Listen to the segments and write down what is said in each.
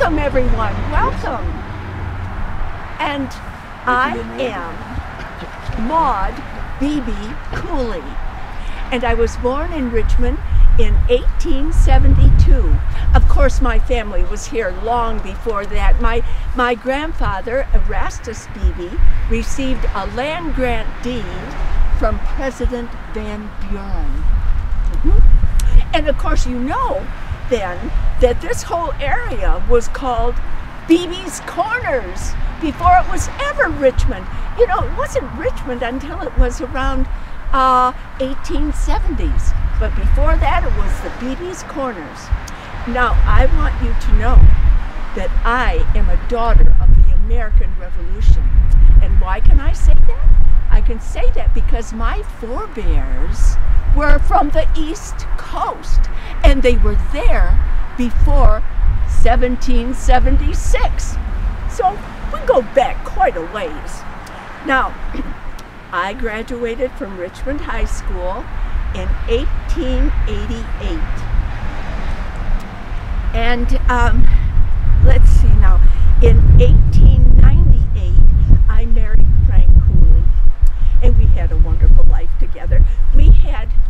Welcome, everyone. Welcome. And I am Maud Beebe Cooley, and I was born in Richmond in 1872. Of course, my family was here long before that. My grandfather, Erastus Beebe, received a land grant deed from President Van Buren. And of course, you know then that this whole area was called Beebe's Corners before it was ever Richmond. You know, it wasn't Richmond until it was around 1870s. But before that, it was the Beebe's Corners. Now, I want you to know that I am a daughter of the American Revolution. And why can I say that? I can say that because my forebears were from the East Coast, and they were there before 1776. So we go back quite a ways. Now, I graduated from Richmond High School in 1888. And let's see now, in 1898, I married Frank Cooley, and we had a wonderful life together.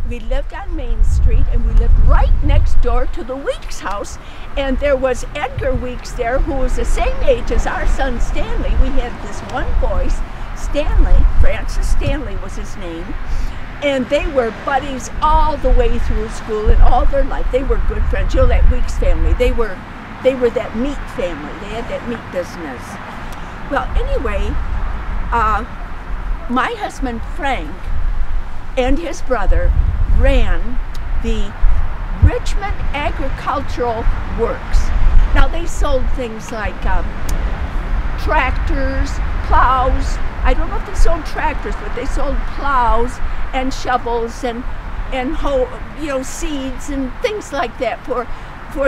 We lived on Main Street, and we lived right next door to the Weeks house, and there was Edgar Weeks there, who was the same age as our son Stanley. We had this one boy, Stanley, Francis Stanley was his name, and they were buddies all the way through school and all their life. They were good friends. You know, that Weeks family, they were that meat family. They had that meat business. Well, anyway, my husband Frank and his brother ran the Richmond Agricultural Works. Now, they sold things like tractors, plows. I don't know if they sold tractors, but they sold plows and shovels and seeds and things like that for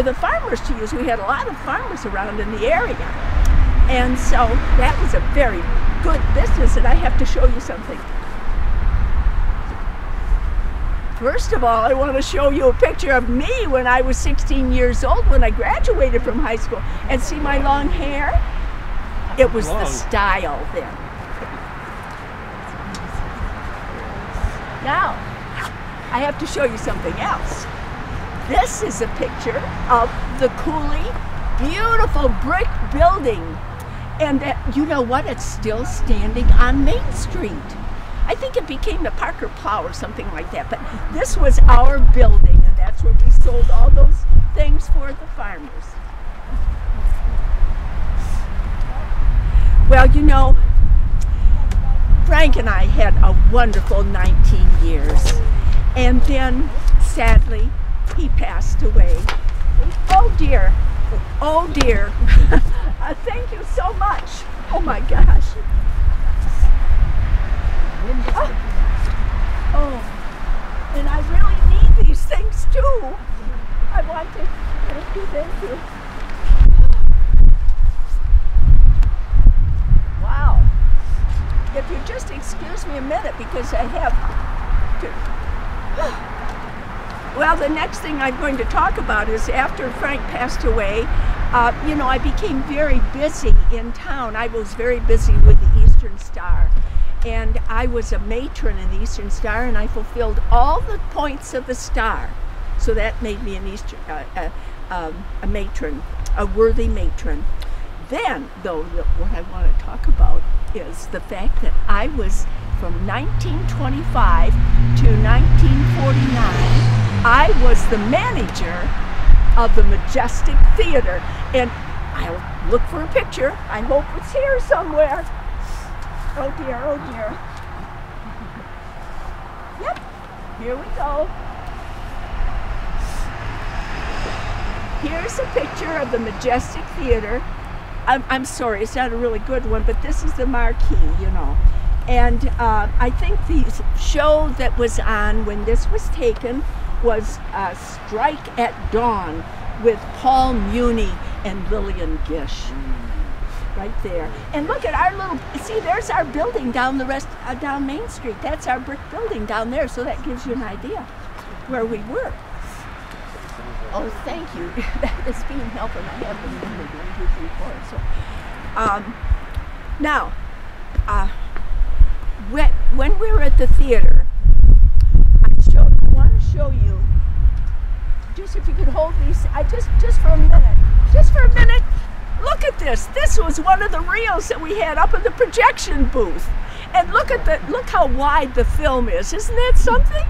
the farmers to use. We had a lot of farmers around in the area, and so that was a very good business. And I have to show you something. First of all, I want to show you a picture of me when I was 16 years old, when I graduated from high school. And see my long hair? It was the style then. Now, I have to show you something else. This is a picture of the Cooley beautiful brick building. And you know what? It's still standing on Main Street. I think it became the Parker Plow or something like that, but this was our building, and that's where we sold all those things for the farmers. Well, you know, Frank and I had a wonderful 19 years, and then, sadly, he passed away. Oh dear, oh dear. Thank you so much. Oh my gosh. Oh, and I really need these things too. I want to thank you. Wow. If you just excuse me a minute, because I have to. Well, the next thing I'm going to talk about is after Frank passed away, you know, I became very busy in town. I was very busy with the Eastern Star. And I was a matron in the Eastern Star, and I fulfilled all the points of the star. So that made me a matron, a worthy matron. Then, though, what I want to talk about is the fact that I was from 1925 to 1949, I was the manager of the Majestic Theater. And I'll look for a picture. I hope it's here somewhere. Oh dear, oh dear. Yep, here we go. Here's a picture of the Majestic Theater. I'm sorry, it's not a really good one, but this is the marquee, you know. And I think the show that was on when this was taken was Strike at Dawn with Paul Muni and Lillian Gish. Right there. And look at our little, see, there's our building down down Main Street. That's our brick building down there, so that gives you an idea where we were. Oh, thank you. That is being helpful. I have them numbered 1, 2, 3, 4. So, now, when we were at the theater, I want to show you. Just if you could hold these, just for a minute. Just for a minute. Look at this. This was one of the reels that we had up in the projection booth. And look how wide the film is. Isn't that something?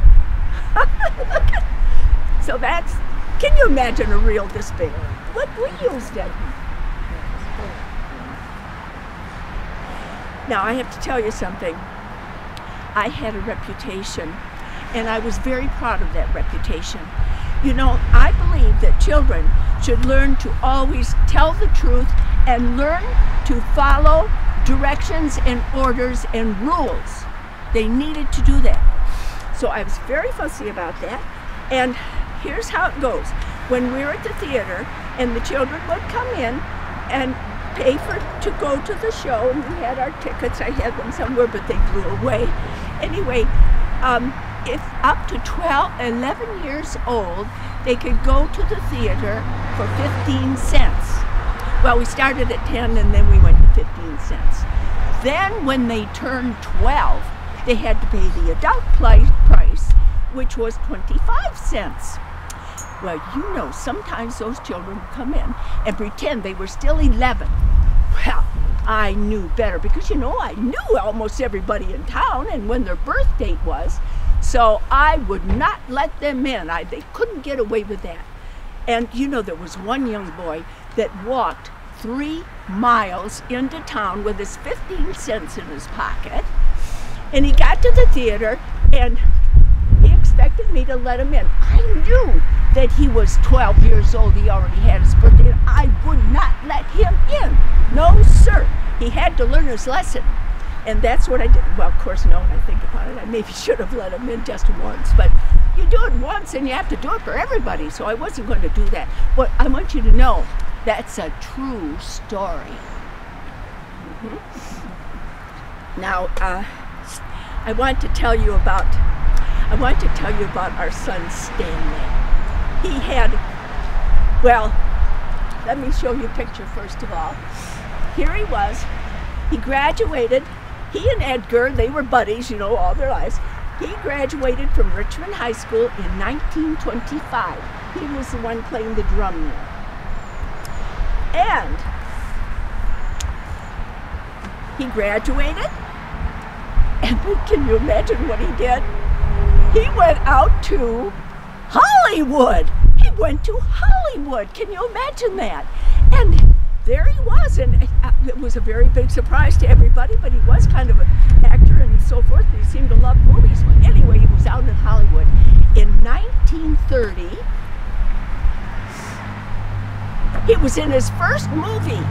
So can you imagine a reel this big? What we used it. Now I have to tell you something. I had a reputation, and I was very proud of that reputation. You know, I believe that children should learn to always tell the truth and learn to follow directions and orders and rules. They needed to do that. So I was very fussy about that. And here's how it goes. When we were at the theater and the children would come in and pay to go to the show, and we had our tickets. I had them somewhere, but they blew away. Anyway, if up to 11 years old, they could go to the theater for 15 cents. Well, we started at 10 and then we went to 15 cents. Then when they turned 12, they had to pay the adult price, which was 25 cents. Well, you know, sometimes those children would come in and pretend they were still 11. Well, I knew better because, you know, I knew almost everybody in town and when their birth date was. So I would not let them in. They couldn't get away with that. And, you know, there was one young boy that walked 3 miles into town with his 15 cents in his pocket. And he got to the theater and he expected me to let him in. I knew that he was 12 years old. He already had his birthday. And I would not let him in. No, sir. He had to learn his lesson. And that's what I did. Well, of course, now when I think about it, I maybe should have let him in just once. But you do it once and you have to do it for everybody. So I wasn't going to do that. But I want you to know that's a true story. Now, I want to tell you about our son Stanley. He had, well, let me show you a picture first of all. Here he was. He graduated. He and Edgar, they were buddies, you know, all their lives. He graduated from Richmond High School in 1925. He was the one playing the drum there. And he graduated, and can you imagine what he did? He went out to Hollywood. He went to Hollywood. Can you imagine that? And there he was, and it was a very big surprise to everybody, but he was kind of an actor and so forth. He seemed to love movies. But anyway, he was out in Hollywood. In 1930, it was in his first movie.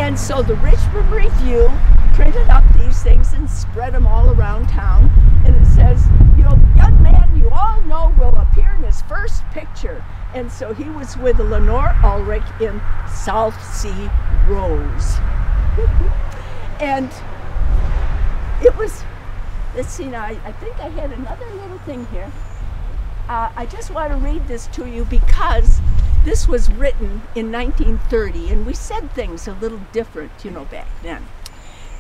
And so the Richmond Review printed up these things and spread them all around town. And it says, you know, the young man you all know will appear in his first picture. And so he was with Lenore Ulrich in South Sea Rose. And it was, let's see now, I think I had another little thing here. I just want to read this to you because this was written in 1930 and we said things a little different, you know, back then.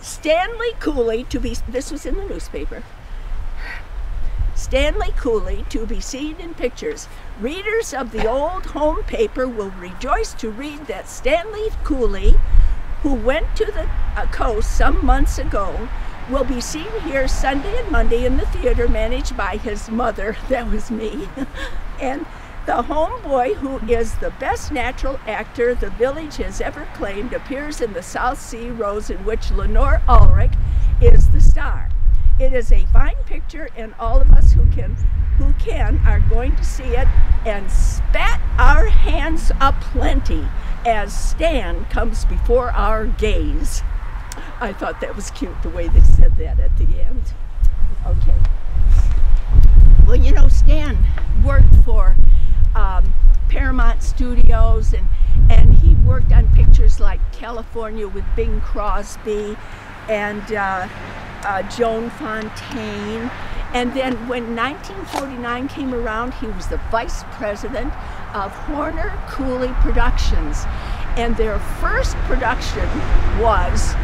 Stanley Cooley this was in the newspaper. Stanley Cooley to be seen in pictures. Readers of the old home paper will rejoice to read that Stanley Cooley, who went to the coast some months ago, will be seen here Sunday and Monday in the theater managed by his mother, that was me, and the homeboy, who is the best natural actor the village has ever claimed, appears in the South Sea Rose, in which Lenore Ulrich is the star. It is a fine picture, and all of us who can are going to see it and spat our hands aplenty as Stan comes before our gaze. I thought that was cute, the way they said that at the end. Okay. Well, you know, Stan worked for Paramount Studios, and he worked on pictures like California with Bing Crosby, and Joan Fontaine. And then when 1949 came around, he was the vice president of Horner Cooley Productions. And their first production was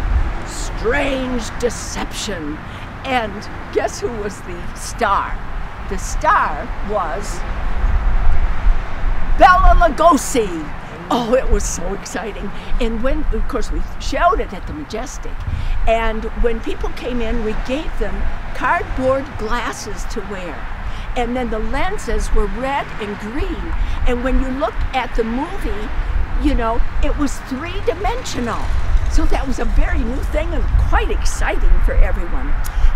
Strange Deception. And guess who was the star? The star was Bela Lugosi. Oh, it was so exciting. And when, of course, we showed it at the Majestic. And when people came in, we gave them cardboard glasses to wear. And then the lenses were red and green. And when you looked at the movie, you know, it was three-dimensional. So that was a very new thing and quite exciting for everyone.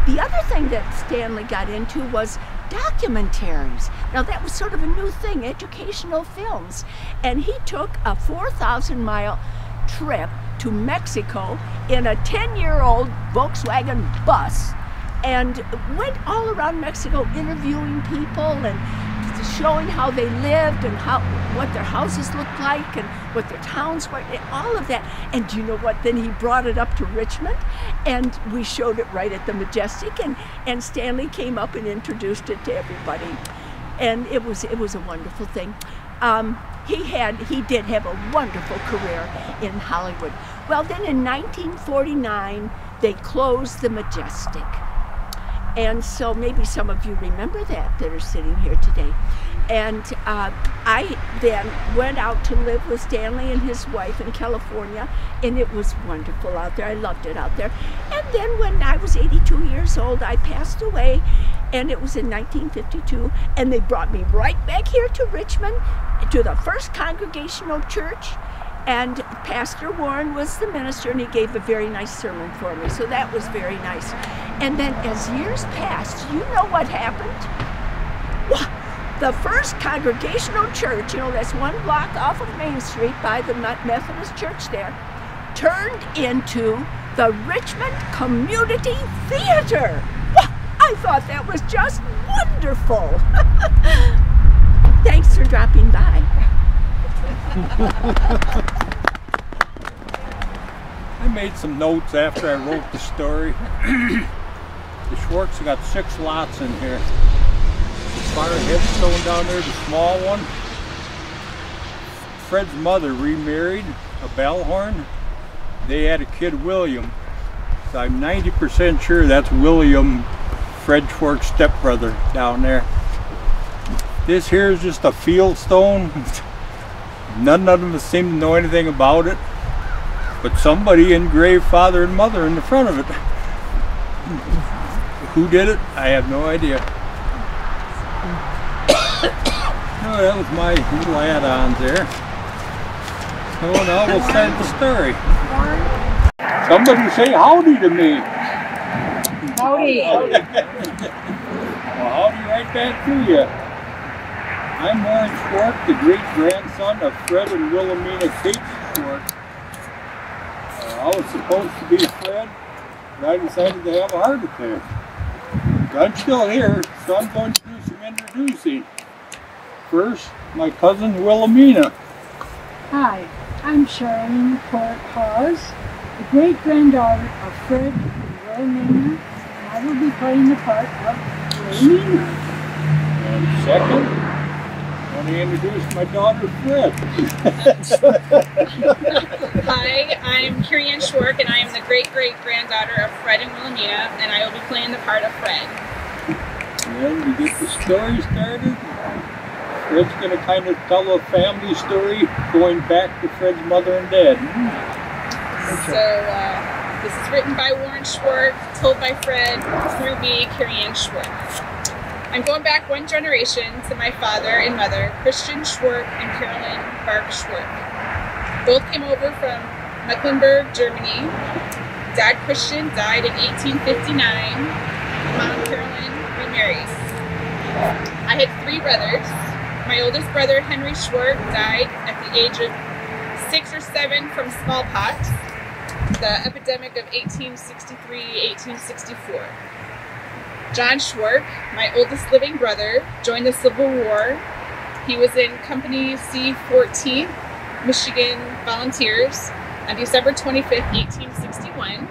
The other thing that Stanley got into was documentaries. Now that was sort of a new thing, educational films. And he took a 4,000-mile trip to Mexico in a 10-year-old Volkswagen bus and went all around Mexico interviewing people and showing how they lived and what their houses looked like and what their towns were, and all of that. And you know what? Then he brought it up to Richmond, and we showed it right at the Majestic, and Stanley came up and introduced it to everybody, and it was a wonderful thing. He did have a wonderful career in Hollywood. Well, then in 1949 they closed the Majestic. And so maybe some of you remember that are sitting here today. And I then went out to live with Stanley and his wife in California, and it was wonderful out there. I loved it out there. And then when I was 82 years old, I passed away, and it was in 1952, and they brought me right back here to Richmond, to the First Congregational Church. And Pastor Warren was the minister, and he gave a very nice sermon for me. So that was very nice. And then as years passed, you know what happened? Well, the First Congregational Church, you know, that's one block off of Main Street by the Methodist Church there, turned into the Richmond Community Theater. Well, I thought that was just wonderful. Thanks for dropping by. I made some notes after I wrote the story. The Schwartz got 6 lots in here. The fire headstone down there, the small one. Fred's mother remarried a bellhorn. They had a kid, William. So I'm 90% sure that's William, Fred Schwartz's stepbrother down there. This here is just a field stone. None of them seem to know anything about it, but somebody engraved father and mother in the front of it. Who did it? I have no idea. Oh, that was my little add-ons there. So now we'll start the story. Somebody say howdy to me. Howdy. Well, howdy right back to you. I'm Warren Schwartz, the great-grandson of Fred and Wilhelmina Kate Schwartz. I was supposed to be Fred, but I decided to have a heart attack. I'm still here, so I'm going to do some introducing. First, my cousin Wilhelmina. Hi, I'm Charlene Hawes, the great-granddaughter of Fred and Wilhelmina, and I will be playing the part of Wilhelmina. And second, I want to introduce my daughter, Fred. Hi, I'm Carrie Ann Schwartz, and I am the great-great-granddaughter of Fred and Wilhelmina, and I will be playing the part of Fred. And then we get the story started. Fred's going to kind of tell a family story going back to Fred's mother and dad. So, this is written by Warren Schwartz, told by Fred, through me, Carrie Ann Schwartz. I'm going back one generation to my father and mother, Christian Schwartz and Carolyn Burke Schwartz. Both came over from Mecklenburg, Germany. Dad Christian died in 1859. Mom Carolyn remarried. I had 3 brothers. My oldest brother, Henry Schwartz, died at the age of 6 or 7 from smallpox, the epidemic of 1863-1864. John Schwartz, my oldest living brother, joined the Civil War. He was in Company C-14, Michigan Volunteers, on December 25th, 1861.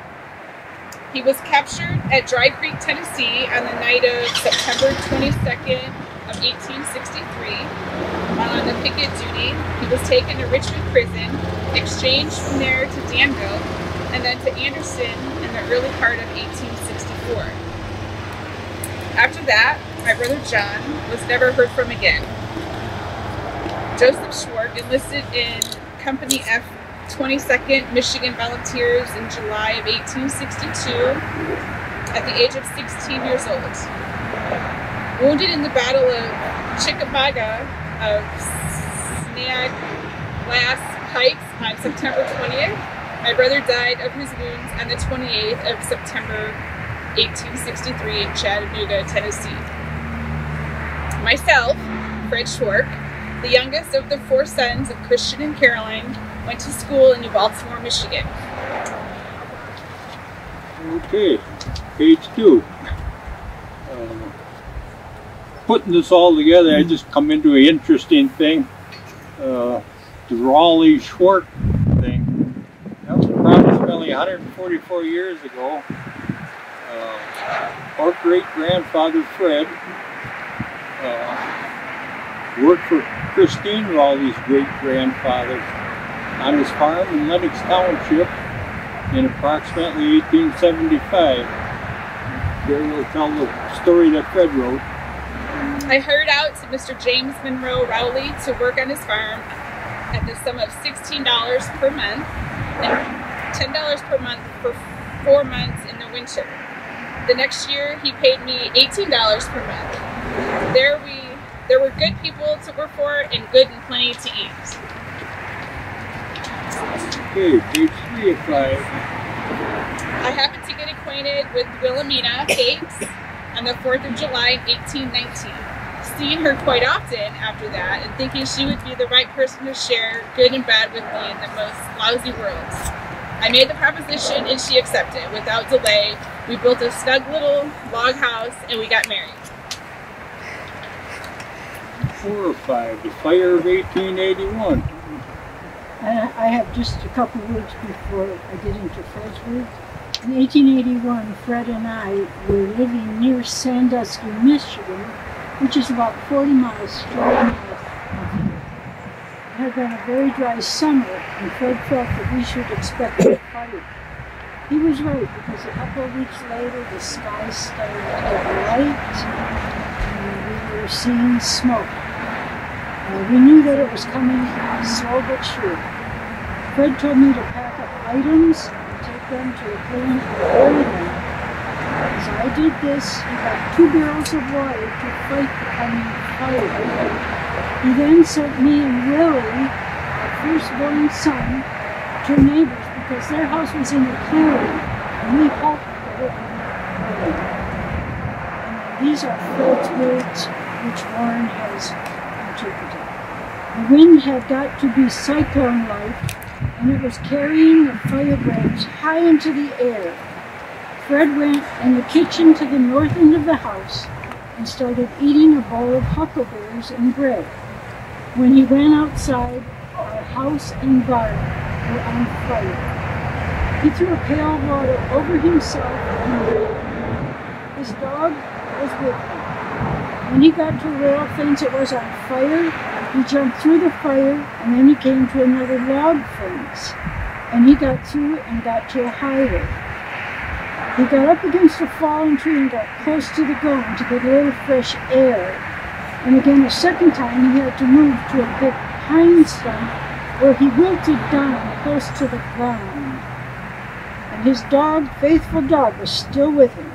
He was captured at Dry Creek, Tennessee on the night of September 22nd of 1863. While on the picket duty, he was taken to Richmond prison, exchanged from there to Danville, and then to Anderson in the early part of 1864. After that, my brother John was never heard from again. Joseph Schwark enlisted in Company F 22nd Michigan Volunteers in July of 1862 at the age of 16 years old. Wounded in the Battle of Chickamauga of Snag Glass Heights on September 20th, my brother died of his wounds on the 28th of September 1863 in Chattanooga, Tennessee. Myself, Fred Schwark, the youngest of the 4 sons of Christian and Caroline, went to school in New Baltimore, Michigan. Okay, page 2. Putting this all together, I just come into an interesting thing. The Raleigh-Schwark thing. That was approximately 144 years ago. Our great-grandfather Fred worked for Christine Raleigh's great-grandfather on his farm in Lenox Township in approximately 1875. There we'll tell the story that Fred wrote. I hired out to Mr. James Monroe Rowley to work on his farm at the sum of $16 per month and $10 per month for 4 months in the winter. The next year, he paid me $18 per month. There were good people to work for and good and plenty to eat. Okay, page 3 of 5. I happened to get acquainted with Wilhelmina Kate on the 4th of July, 1819. Seeing her quite often after that and thinking she would be the right person to share good and bad with me in the most lousy worlds. I made the proposition and she accepted. Without delay, we built a snug little log house and we got married. 4 or 5, the fire of 1881. I have just a couple words before I get into Fred's words. In 1881, Fred and I were living near Sandusky, Michigan, which is about 40 miles straight north of here. It had been a very dry summer, and Fred felt that we should expect a fire. He was right, because a couple of weeks later, the sky started to get light, and we were seeing smoke. We knew that it was coming slow but sure. Fred told me to pack up items and take them to a plant and bury them. As I did this, he got 2 barrels of water to fight the coming fire. He then sent me and Willie, our firstborn son, to neighbors because their house was in a clearing, and we hoped that it would not burn. And these are Fred's words, which Warren has interpreted. The wind had got to be cyclone-like, and it was carrying the fire branch high into the air. Fred went in the kitchen to the north end of the house and started eating a bowl of huckleberries and bread. When he went outside, our house and barn were on fire. He threw a pail of water over himself and ran. His dog was with him. When he got to a rail fence that was on fire, he jumped through the fire, and then he came to another log fence. And he got through and got to a highway. He got up against a fallen tree and got close to the ground to get a little fresh air. And again, a second time, he had to move to a big pine stump where he wilted down close to the ground. And his dog, faithful dog, was still with him.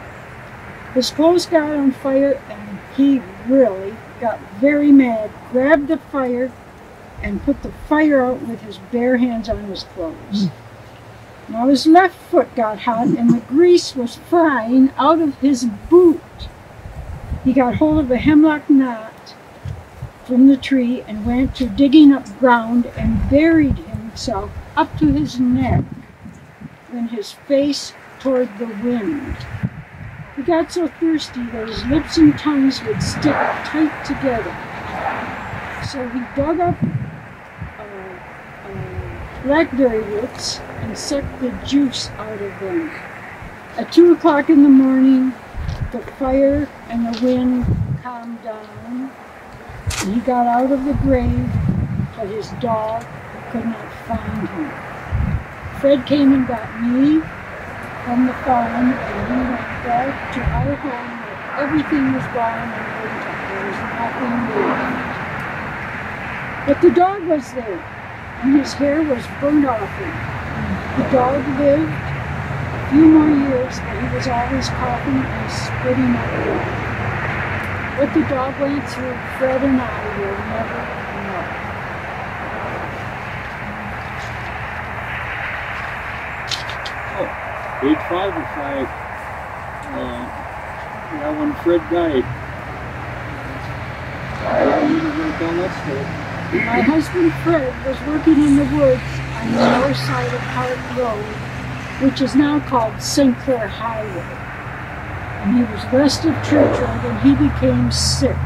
His clothes got on fire, and he really got very mad, grabbed the fire, and put the fire out with his bare hands on his clothes. Now his left foot got hot, and the grease was flying out of his boot. He got hold of a hemlock knot from the tree and went to digging up ground and buried himself up to his neck, then his face toward the wind. He got so thirsty that his lips and tongues would stick tight together. So he dug up blackberry roots and sucked the juice out of them. At 2 o'clock in the morning, the fire and the wind calmed down. And he got out of the grave, but his dog could not find him. Fred came and got me from the farm, and we went back to our home where everything was gone and burnt up. There was nothing left. But the dog was there, and his hair was burned off him. The dog lived a few more years, but he was always coughing and spitting up blood. What the dog went through, Fred and I will never know. Page 5 of 5. Yeah, when Fred died. My husband Fred was working in the woods on the north side of Park Road, which is now called St. Clair Highway. And he was west of Church Road and he became sick.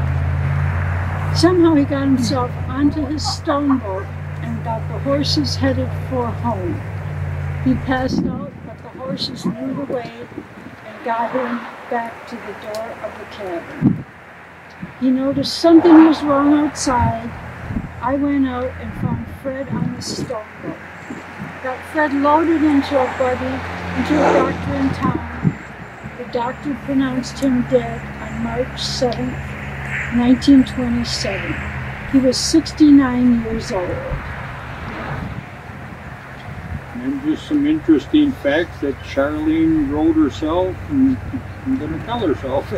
Somehow he got himself onto his stone boat and got the horses headed for home. He passed out, but the horses knew the way and got him back to the door of the cabin. He noticed something was wrong outside. I went out and found Fred on the stone boat. Got Fred loaded into a buggy, into a doctor in town. The doctor pronounced him dead on March 7th, 1927. He was 69 years old. And just some interesting facts that Charlene wrote herself and didn't tell herself.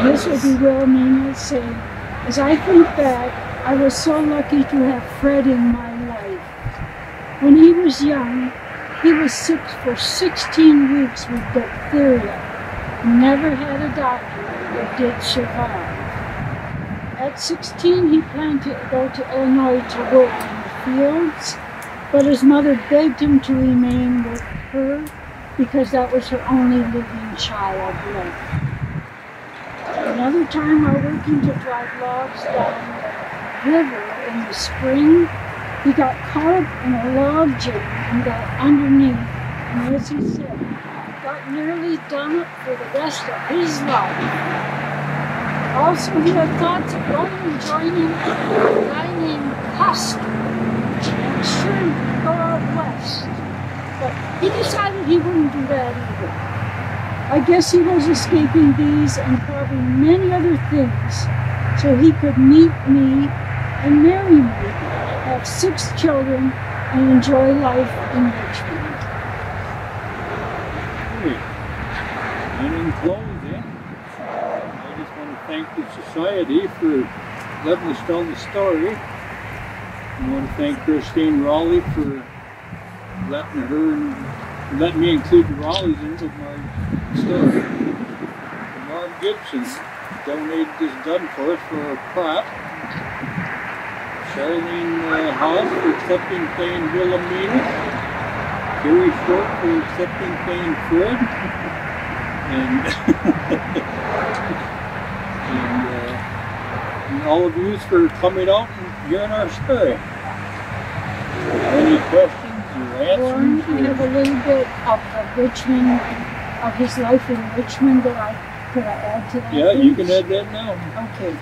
This would be well meaning to say, as I think back, I was so lucky to have Fred in my life. When he was young, he was sick for 16 weeks with diphtheria. Never had a doctor that did survive. At 16, he planned to go to Illinois to work in the fields, but his mother begged him to remain with her because that was her only living child left. Another time, while working to drive logs down the river in the spring, he got caught up in a log jam and got underneath, and as he said, got nearly done up for the rest of his life. Also, he had thoughts of going and joining a guy named Custer and Sherman to go out west, but he decided he wouldn't do that either. I guess he was escaping these and probably many other things so he could meet me and marry me, have 6 children, and enjoy life in Richmond. And in closing, I just want to thank the Society for letting us tell the story. I want to thank Christine Raleigh for letting me include the Raleighs into my story. Mark Gibson donated this gun for us for a prop. Charlene Haas for accepting playing Wilhelmina. Gary Short for accepting playing Fred. And, and all of you for coming out and hearing our story. Any questions or answers? I have a little bit of Richmond, of his life in Richmond that could I add to that? Yeah, you can add that now. Okay.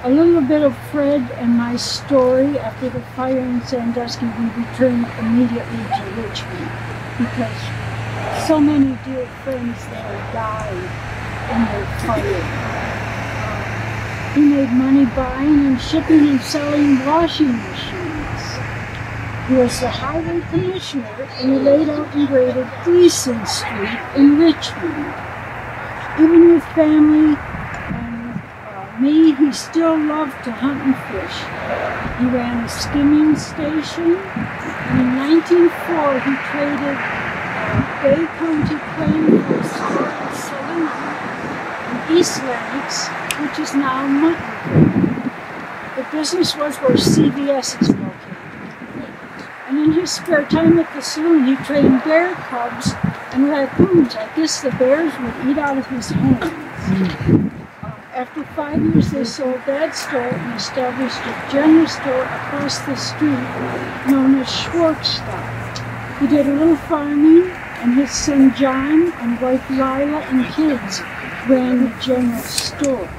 A little bit of Fred and my story. After the fire in Sandusky, we returned immediately to Richmond because so many dear friends there died in the fire. He made money buying and shipping and selling washing machines. He was the highway commissioner and he laid out and graded Gleason Street in Richmond. Even with family me, he still loved to hunt and fish. He ran a skimming station, and in 1904 he traded Bay County claim for a store and saloon in East Lennox, which is now Mutton. The business was where CVS is located. And in his spare time at the saloon, he trained bear cubs and raccoons. I guess the bears would eat out of his hands. After 5 years, they sold that store and established a general store across the street known as Schwartzstock. He did a little farming, and his son John and wife Lila and kids ran the general store.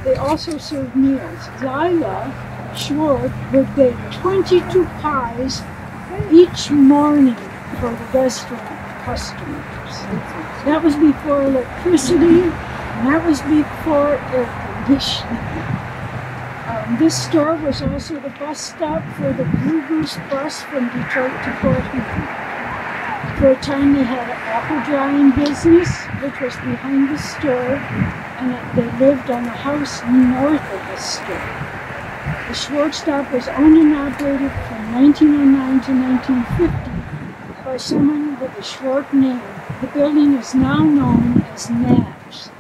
They also served meals. Lila Schwartz would bake 22 pies each morning for the restaurant customers. That was before electricity, and that was before air conditioning. This store was also the bus stop for the Blue Goose bus from Detroit to Portland. For a time they had an apple drying business, which was behind the store, and they lived on a house north of the store. The Schwartz stop was owned and operated from 1909 to 1950 by someone with a Schwartz name. The building is now known as Knapp's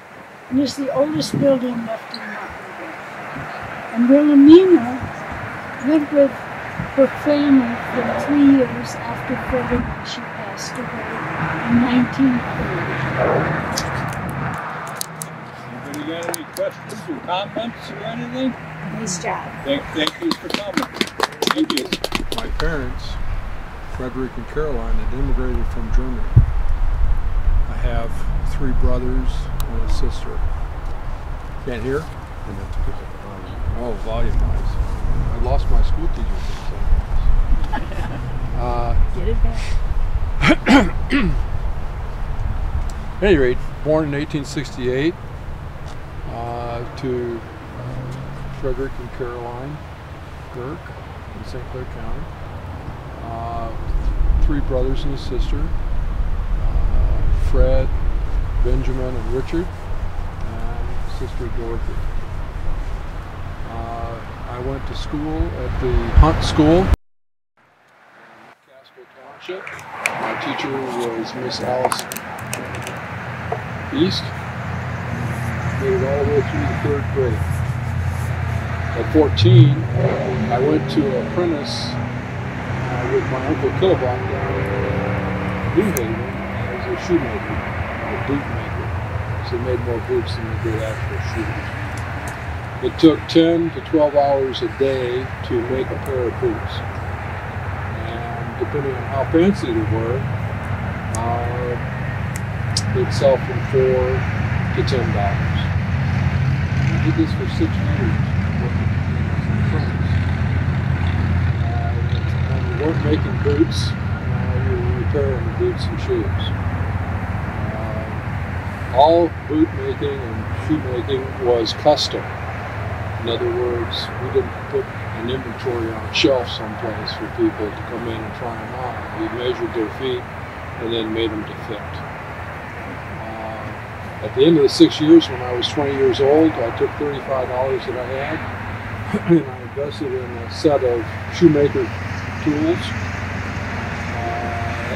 and is the oldest building left in Malvern. And Wilhelmina lived with her family for 3 years after Fred and she passed away in 1930. Anybody got any questions or comments or anything? Nice job. Thank you for coming. Thank you. My parents, Frederick and Caroline, had immigrated from Germany. I have 3 brothers and a sister. Can't hear? And that's because of the volume. Oh, volume-wise. I lost my school teacher Get it back. At any rate, born in 1868 to Frederick and Caroline Burke in St. Clair County. 3 brothers and a sister, Fred, Benjamin, and Richard, and sister Dorothy. I went to school at the Hunt School in Casco Township. My teacher was Miss Alice East. Made it all the way through the 3rd grade. At 14, I went to apprentice with my Uncle Killabong down in New Haven as a shoemaker, a boot maker. So they made more boots than they did actual shoes. It took 10 to 12 hours a day to make a pair of boots. And depending on how fancy they were, they'd sell from $4 to $10. I did this for 6 years. When we weren't making boots, we were repairing the boots and shoes. All boot making and shoe making was custom. In other words, we didn't put an inventory on a shelf someplace for people to come in and try them on. We measured their feet and then made them to fit. At the end of the 6 years, when I was 20 years old, I took $35 that I had and I invested in a set of shoemaker tools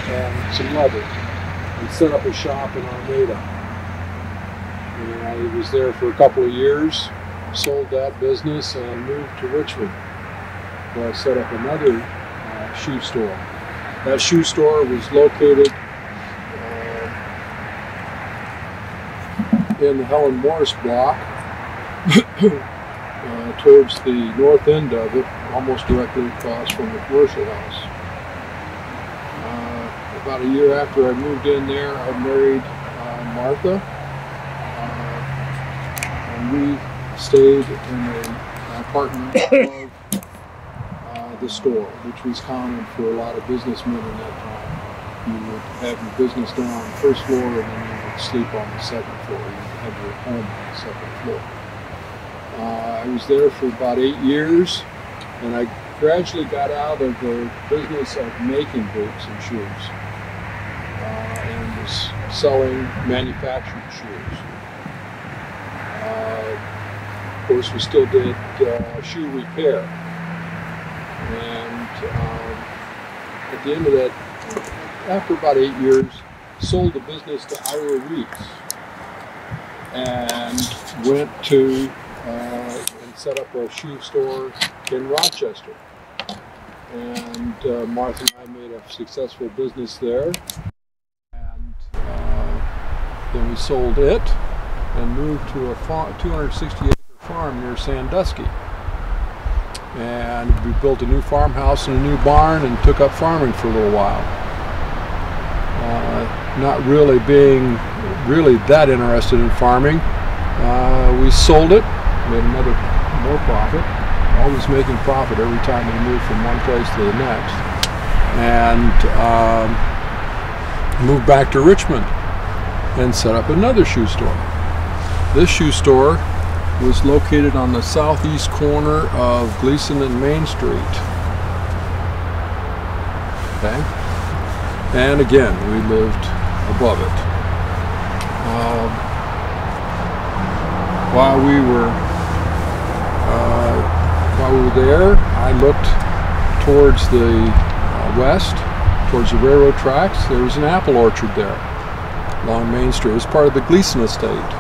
and some leather and set up a shop in Armada. And I was there for a couple of years, sold that business and moved to Richmond, where I set up another shoe store. That shoe store was located in the Helen Morris block towards the north end of it, almost directly across from the commercial house. About a year after I moved in there, I married Martha, and we stayed in an apartment above the store, which was common for a lot of businessmen in that time. You would have your business down on the 1st floor, and then you would sleep on the 2nd floor. You would have your home on the 2nd floor. I was there for about 8 years, and I gradually got out of the business of making boots and shoes, and was selling manufactured shoes. Of course, we still did shoe repair, and at the end of that, after about 8 years, sold the business to Ira Reeds and went to and set up a shoe store in Rochester. And Martha and I made a successful business there. And then we sold it and moved to a 260-acre farm near Sandusky. And we built a new farmhouse and a new barn and took up farming for a little while. not really being that interested in farming, we sold it, made more profit, always making profit every time we moved from one place to the next, and moved back to Richmond and set up another shoe store. This shoe store was located on the southeast corner of Gleason and Main Street. Okay, and again, we lived above it. While we were there, I looked towards the west, towards the railroad tracks. There was an apple orchard there along Main Street. It was part of the Gleason estate.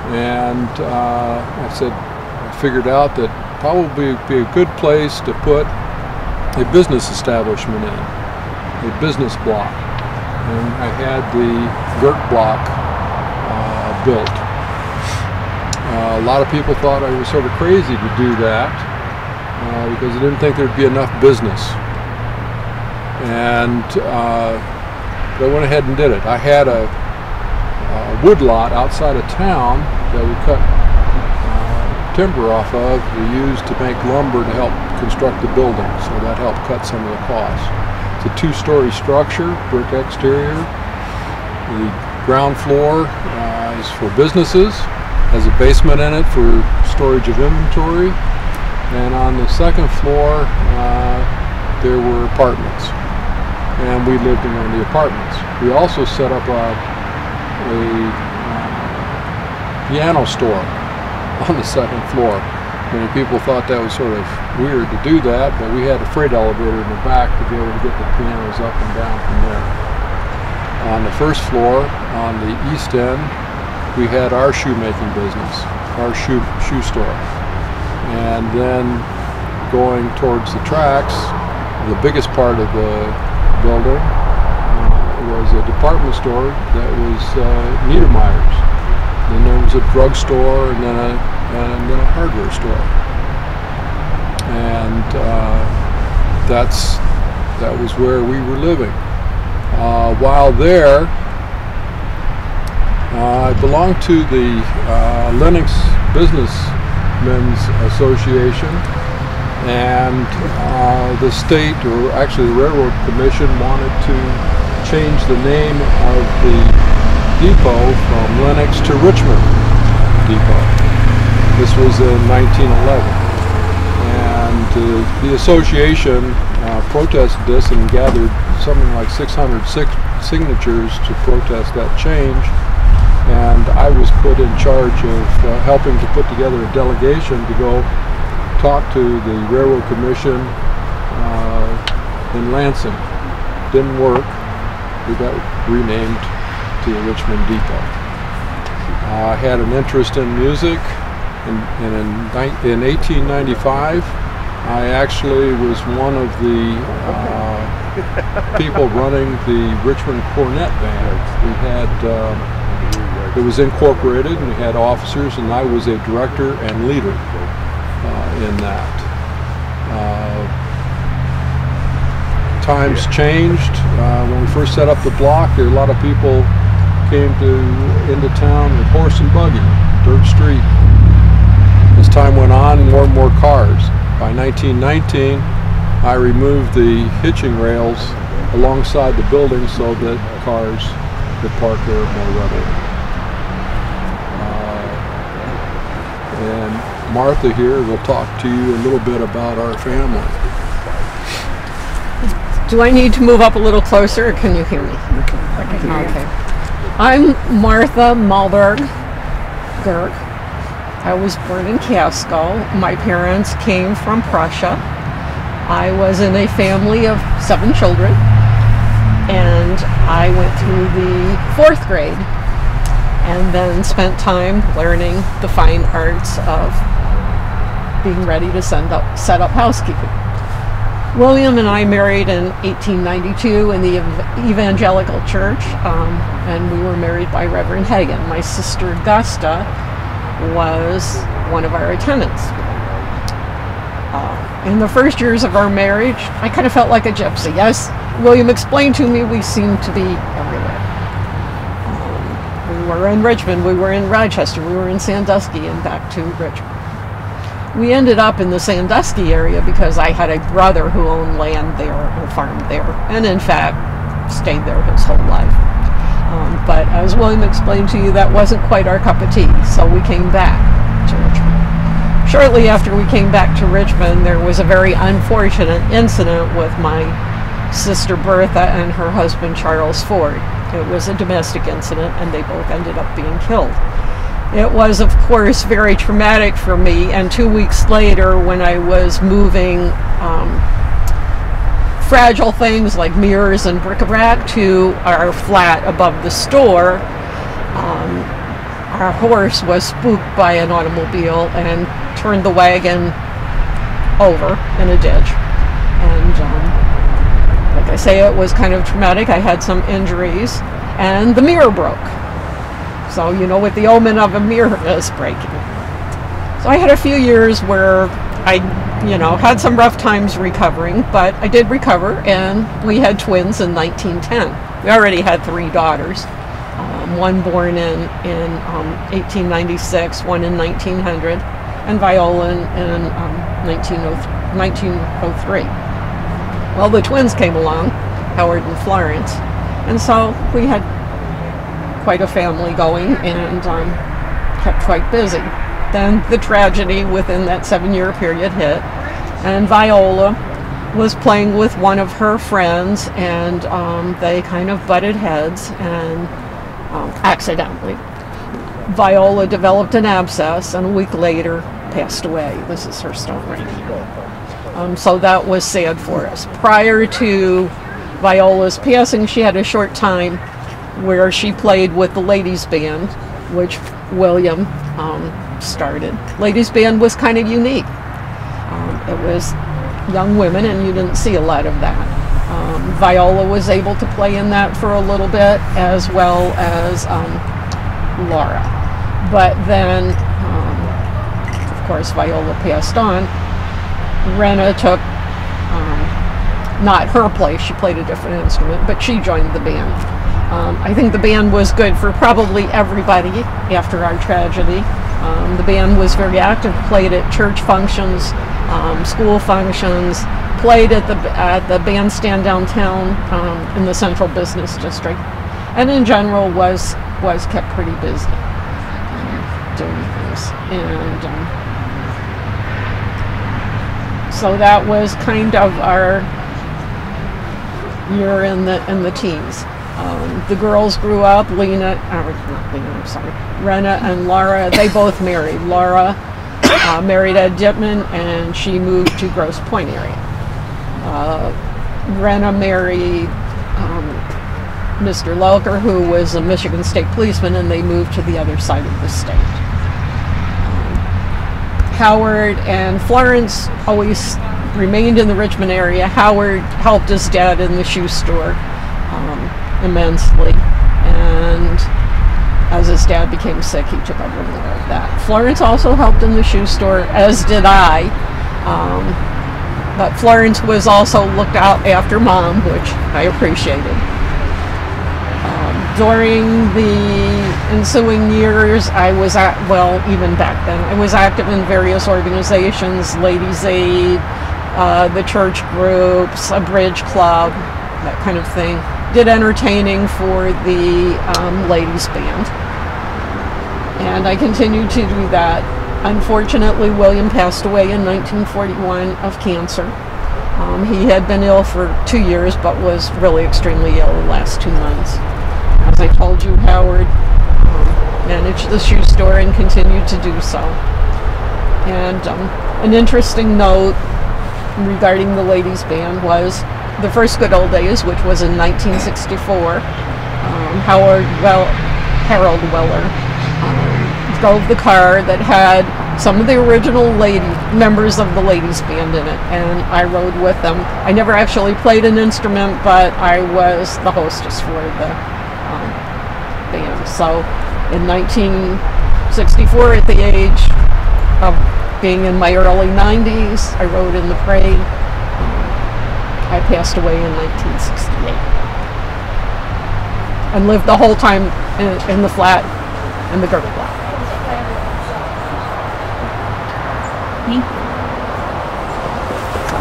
And I figured out that probably would be a good place to put a business establishment in, a business block. And I had the Burke block built. A lot of people thought I was sort of crazy to do that because I didn't think there'd be enough business. And I went ahead and did it. I had a wood lot outside of town that we cut timber off of. We used to make lumber to help construct the building, so that helped cut some of the costs. It's a two-story structure, brick exterior. The ground floor is for businesses, has a basement in it for storage of inventory, and on the second floor there were apartments, and we lived in one of the apartments. We also set up a piano store on the second floor. Many people thought that was sort of weird to do that, but we had a freight elevator in the back to be able to get the pianos up and down from there. On the first floor, on the east end, we had our shoemaking business, our shoe store. And then going towards the tracks, the biggest part of the building was a department store that was Niedermeyer's. Then there was a drugstore, and then a hardware store. And that was where we were living. While there, I belonged to the Lennox Businessmen's Association, and the state, or actually the Railroad Commission, wanted to change the name of the depot from Lennox to Richmond Depot. This was in 1911, and the association protested this and gathered something like 600 signatures to protest that change, and I was put in charge of helping to put together a delegation to go talk to the Railroad Commission in Lansing. Didn't work. We got renamed to the Richmond Depot. I had an interest in music, and in 1895 I actually was one of the people running the Richmond Cornet Band. We had it was incorporated, and we had officers, and I was a director and leader in that. Times changed. When we first set up the block, there were a lot of people came into town with horse and buggy, dirt street. As time went on, more and more cars. By 1919, I removed the hitching rails alongside the building so that cars could park there more readily. And Martha here will talk to you a little bit about our family. Do I need to move up a little closer, or can you hear me? Okay. I'm Martha Malvern. I was born in Casco. My parents came from Prussia. I was in a family of 7 children, and I went through the 4th grade and then spent time learning the fine arts of being ready to set up housekeeping. William and I married in 1892 in the Evangelical Church, and we were married by Reverend Hagen. My sister Gusta was one of our attendants. In the first years of our marriage, I kind of felt like a gypsy. As William explained to me, we seemed to be everywhere. were in Richmond, we were in Rochester, we were in Sandusky, and back to Richmond. We ended up in the Sandusky area because I had a brother who owned land there and farmed there, and in fact stayed there his whole life. But as William explained to you, that wasn't quite our cup of tea, so we came back to Richmond. Shortly after we came back to Richmond, there was a very unfortunate incident with my sister Bertha and her husband Charles Ford. It was a domestic incident, and they both ended up being killed. It was, of course, very traumatic for me, and 2 weeks later, when I was moving fragile things like mirrors and bric-a-brac to our flat above the store, our horse was spooked by an automobile and turned the wagon over in a ditch. And like I say, it was kind of traumatic. I had some injuries, and the mirror broke. So you know what the omen of a mirror is breaking. So I had a few years where I had some rough times recovering, but I did recover, and we had twins in 1910. We already had 3 daughters, one born in 1896, one in 1900, and Viola in 1903. Well, the twins came along, Howard and Florence, and so we had quite a family going, and kept quite busy. Then the tragedy within that 7-year period hit, and Viola was playing with one of her friends, and they kind of butted heads, and accidentally Viola developed an abscess, and a week later passed away. This is her stone right here. So that was sad for us. Prior to Viola's passing, she had a short time where she played with the ladies band, which William started. Ladies band was kind of unique. It was young women, and you didn't see a lot of that. Viola was able to play in that for a little bit, as well as Laura. But then, of course, Viola passed on. Rena took not her place. She played a different instrument, but she joined the band. I think the band was good for probably everybody after our tragedy. The band was very active, played at church functions, school functions, played at the bandstand downtown in the central business district, and in general was kept pretty busy doing things. And so that was kind of our year in the teens. The girls grew up. Rena and Laura, they both married. Laura married Ed Dittman, and she moved to Grosse Pointe area. Rena married Mr. Lelker, who was a Michigan State policeman, and they moved to the other side of the state. Howard and Florence always remained in the Richmond area. Howard helped his dad in the shoe store immensely, and as his dad became sick, he took over more of that. Florence also helped in the shoe store, as did I, but Florence was also looked out after Mom, which I appreciated. During the ensuing years, I was even back then, I was active in various organizations, Ladies Aid, the church groups, a bridge club, that kind of thing. Did entertaining for the ladies band, and I continued to do that. Unfortunately, William passed away in 1941 of cancer. He had been ill for 2 years, but was really extremely ill the last 2 months. As I told you, Howard managed the shoe store and continued to do so. And an interesting note regarding the ladies band was the first Good Old Days, which was in 1964. Harold Weller drove the car that had some of the original members of the ladies band in it, and I rode with them. I never actually played an instrument, but I was the hostess for the band. So in 1964, at the age of being in my early 90s, I rode in the parade. I passed away in 1968 and lived the whole time in the flat and the Burke block. Thank you. So,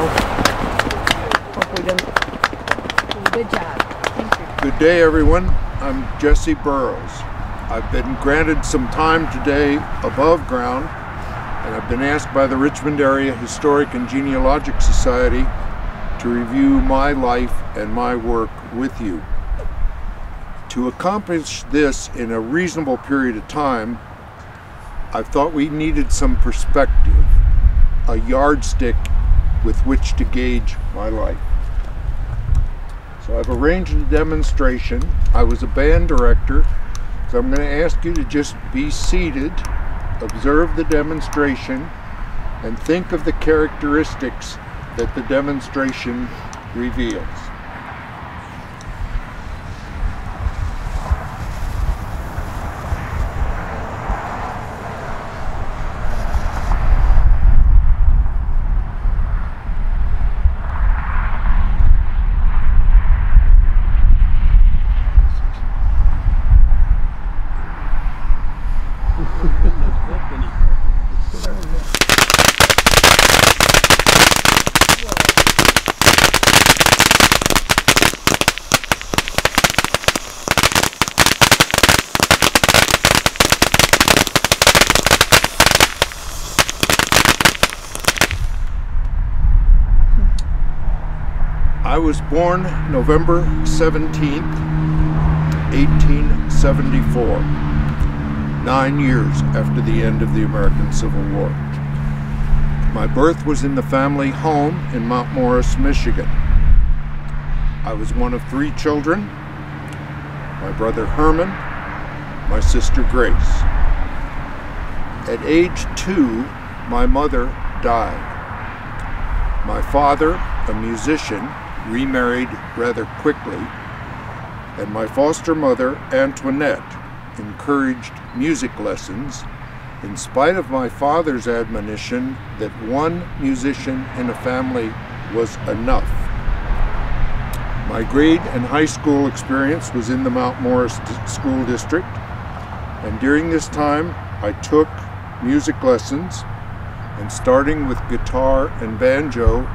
hope we did a good job. Thank you. Good day, everyone. I'm Jessie Burrows. I've been granted some time today above ground, and I've been asked by the Richmond Area Historic and Genealogical Society to review my life and my work with you. To accomplish this in a reasonable period of time, I thought we needed some perspective, a yardstick with which to gauge my life. So I've arranged a demonstration. I was a band director, so I'm going to ask you to just be seated, observe the demonstration, and think of the characteristics that the demonstration reveals. I was born November 17th, 1874, 9 years after the end of the American Civil War. My birth was in the family home in Mount Morris, Michigan. I was one of 3 children, my brother Herman, my sister Grace. At age 2, my mother died. My father, a musician, remarried rather quickly, and my foster mother, Antoinette, encouraged music lessons in spite of my father's admonition that one musician in a family was enough. My grade and high school experience was in the Mount Morris School District, and during this time I took music lessons, and starting with guitar and banjo,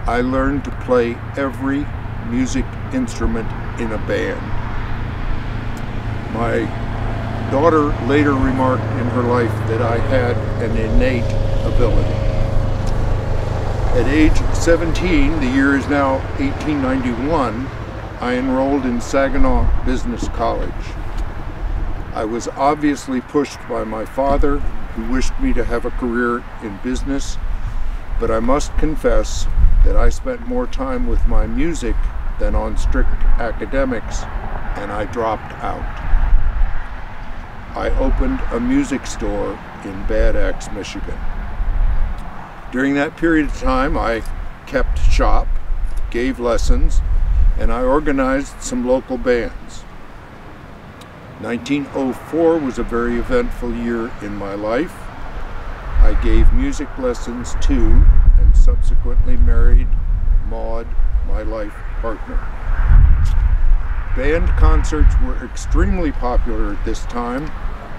I learned to play every music instrument in a band. My daughter later remarked in her life that I had an innate ability. At age 17, the year is now 1891, I enrolled in Saginaw Business College. I was obviously pushed by my father, who wished me to have a career in business, but I must confess that I spent more time with my music than on strict academics, and I dropped out. I opened a music store in Bad Axe, Michigan. During that period of time, I kept shop, gave lessons, and I organized some local bands. 1904 was a very eventful year in my life. I gave music lessons to and subsequently married Maud, my life partner. Band concerts were extremely popular at this time.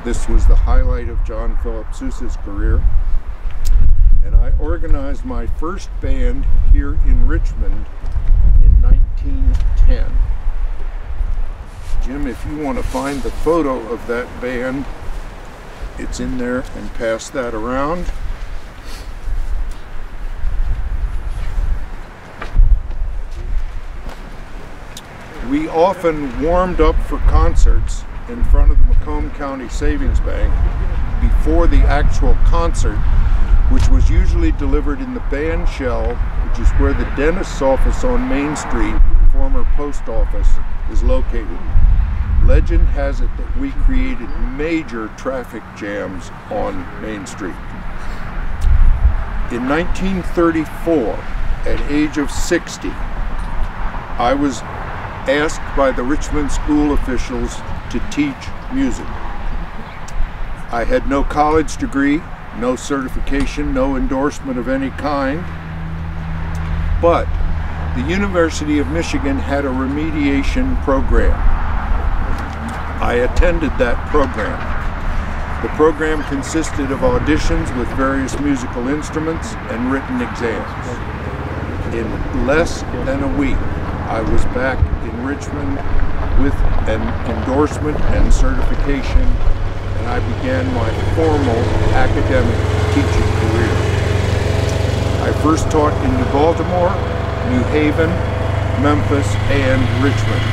This was the highlight of John Philip Sousa's career. And I organized my first band here in Richmond in 1910. Jim, if you want to find the photo of that band, it's in there, and pass that around. We often warmed up for concerts in front of the Macomb County Savings Bank before the actual concert, which was usually delivered in the band shell, which is where the dentist's office on Main Street, former post office, is located. Legend has it that we created major traffic jams on Main Street. In 1934, at age of 60, I was asked by the Richmond school officials to teach music. I had no college degree, no certification, no endorsement of any kind, but the University of Michigan had a remediation program. I attended that program. The program consisted of auditions with various musical instruments and written exams. In less than a week, I was back in Richmond with an endorsement and certification, and I began my formal academic teaching career. I first taught in New Baltimore, New Haven, Memphis, and Richmond.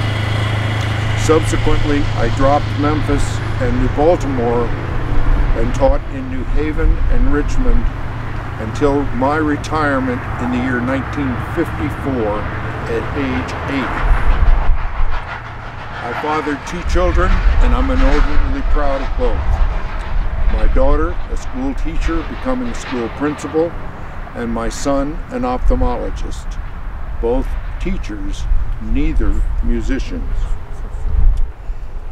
Subsequently, I dropped Memphis and New Baltimore and taught in New Haven and Richmond until my retirement in the year 1954 at age 8. I fathered 2 children, and I'm inordinately proud of both. My daughter, a school teacher, becoming a school principal, and my son, an ophthalmologist. Both teachers, neither musicians.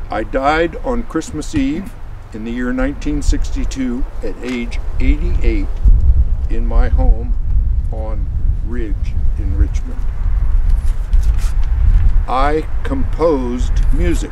I died on Christmas Eve in the year 1962 at age 88 in my home on Ridge in Richmond. I composed music.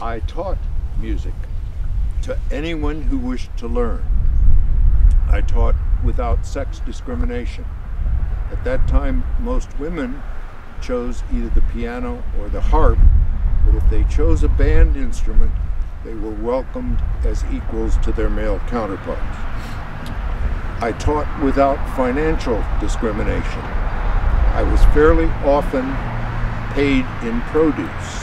I taught music to anyone who wished to learn. I taught without sex discrimination. At that time, most women chose either the piano or the harp, but if they chose a band instrument, they were welcomed as equals to their male counterparts. I taught without financial discrimination. I was fairly often paid in produce.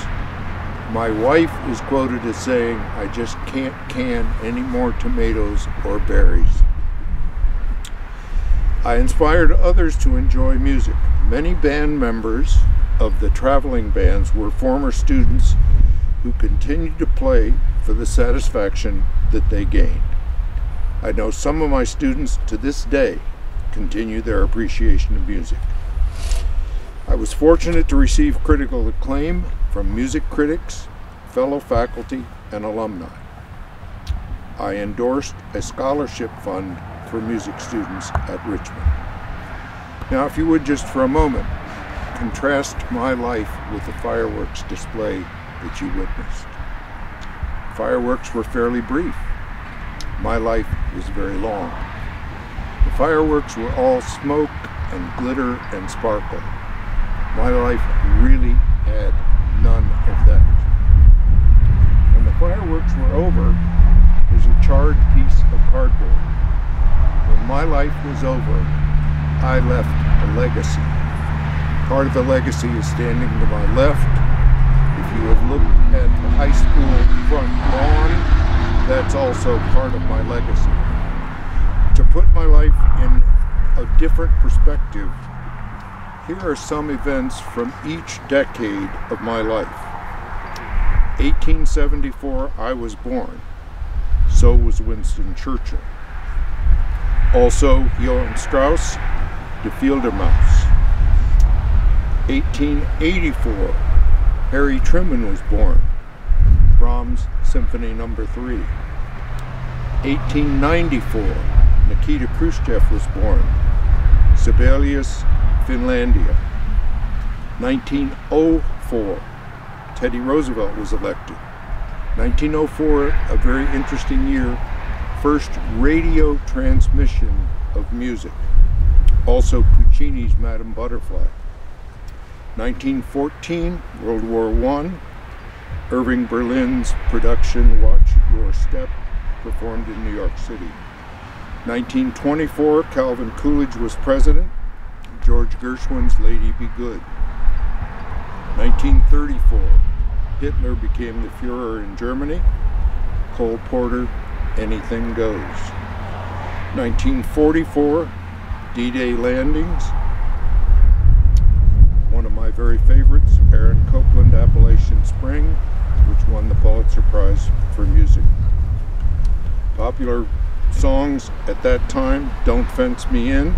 My wife is quoted as saying, "I just can't can any more tomatoes or berries." I inspired others to enjoy music. Many band members of the traveling bands were former students who continued to play for the satisfaction that they gained. I know some of my students to this day continue their appreciation of music. I was fortunate to receive critical acclaim from music critics, fellow faculty, and alumni. I endorsed a scholarship fund for music students at Richmond. Now, if you would just for a moment, contrast my life with the fireworks display that you witnessed. Fireworks were fairly brief. My life was very long. The fireworks were all smoke and glitter and sparkle. My life really had none of that. When the fireworks were over, there's a charred piece of cardboard. When my life was over, I left a legacy. Part of the legacy is standing to my left. If you have looked at the high school front lawn, that's also part of my legacy. To put my life in a different perspective, here are some events from each decade of my life. 1874, I was born. So was Winston Churchill. Also, Johann Strauss, De Fieldermaus. 1884, Harry Truman was born. Brahms Symphony No. 3. 1894, Nikita Khrushchev was born. Sibelius, Finlandia. 1904, Teddy Roosevelt was elected. 1904, a very interesting year, first radio transmission of music. Also Puccini's Madame Butterfly. 1914, World War I, Irving Berlin's production Watch Your Step, performed in New York City. 1924, Calvin Coolidge was president. George Gershwin's Lady Be Good. 1934, Hitler became the Führer in Germany. Cole Porter, Anything Goes. 1944, D-Day landings. One of my very favorites, Aaron Copland, Appalachian Spring, which won the Pulitzer Prize for music. Popular songs at that time, Don't Fence Me In,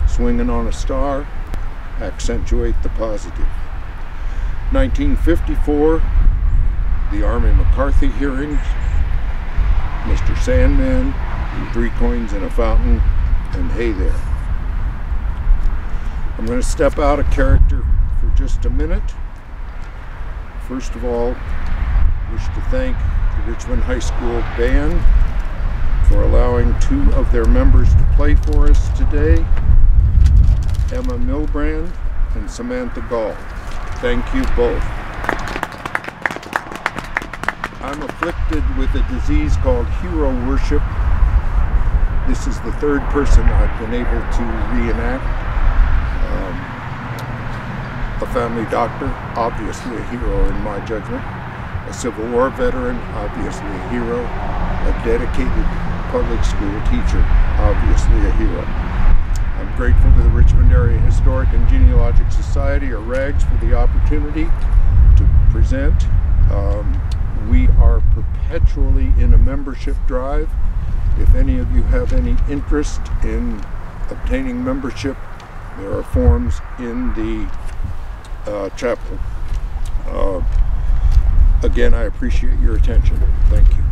Swinging on a Star, Accentuate the Positive. 1954, the Army-McCarthy hearings, Mr. Sandman, 3 Coins in a Fountain, and Hey There. I'm going to step out of character for just a minute. First of all, I wish to thank the Richmond High School Band for allowing 2 of their members to play for us today, Emma Milbrand and Samantha Gall. Thank you both. I'm afflicted with a disease called hero worship. This is the 3rd person I've been able to reenact. A family doctor, obviously a hero in my judgment. A Civil War veteran, obviously a hero. A dedicated public school teacher, obviously a hero. I'm grateful to the Richmond Area Historic and Genealogic Society, or RAGS, for the opportunity to present. We are perpetually in a membership drive. If any of you have any interest in obtaining membership, there are forms in the chapel. Again, I appreciate your attention. Thank you.